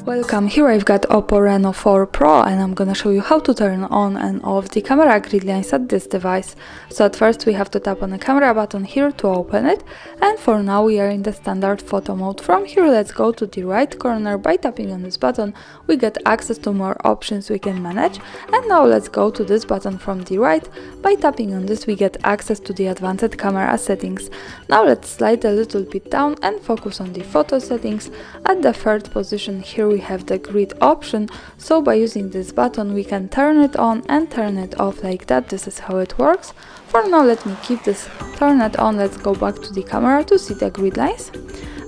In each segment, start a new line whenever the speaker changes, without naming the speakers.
Welcome, here I've got OPPO Reno4 Pro and I'm gonna show you how to turn on and off the camera grid lines at this device. So at first we have to tap on the camera button here to open it, and for now we are in the standard photo mode. From here let's go to the right corner. By tapping on this button we get access to more options we can manage, and now let's go to this button from the right. By tapping on this we get access to the advanced camera settings. Now let's slide a little bit down and focus on the photo settings. At the third position here we have the grid option, so by using this button we can turn it on and turn it off like that. This is how it works. For now let me keep this turn it on. Let's go back to the camera to see the grid lines.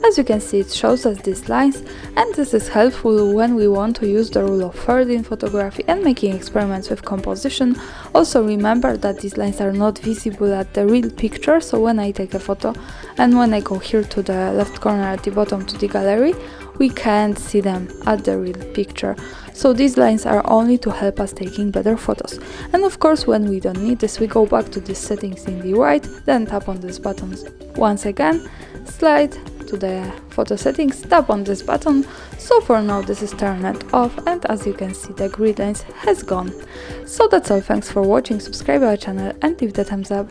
As you can see, it shows us these lines, and this is helpful when we want to use the rule of thirds in photography and making experiments with composition. Also remember that these lines are not visible at the real picture, so when I take a photo and when I go here to the left corner at the bottom to the gallery, we can't see them at the real picture. So these lines are only to help us taking better photos. And of course when we don't need this, we go back to the settings in the right, then tap on these buttons once again, slide to the photo settings, tap on this button. So for now this is turned off, and as you can see the grid lines has gone. So that's all, thanks for watching, subscribe our channel and leave the thumbs up.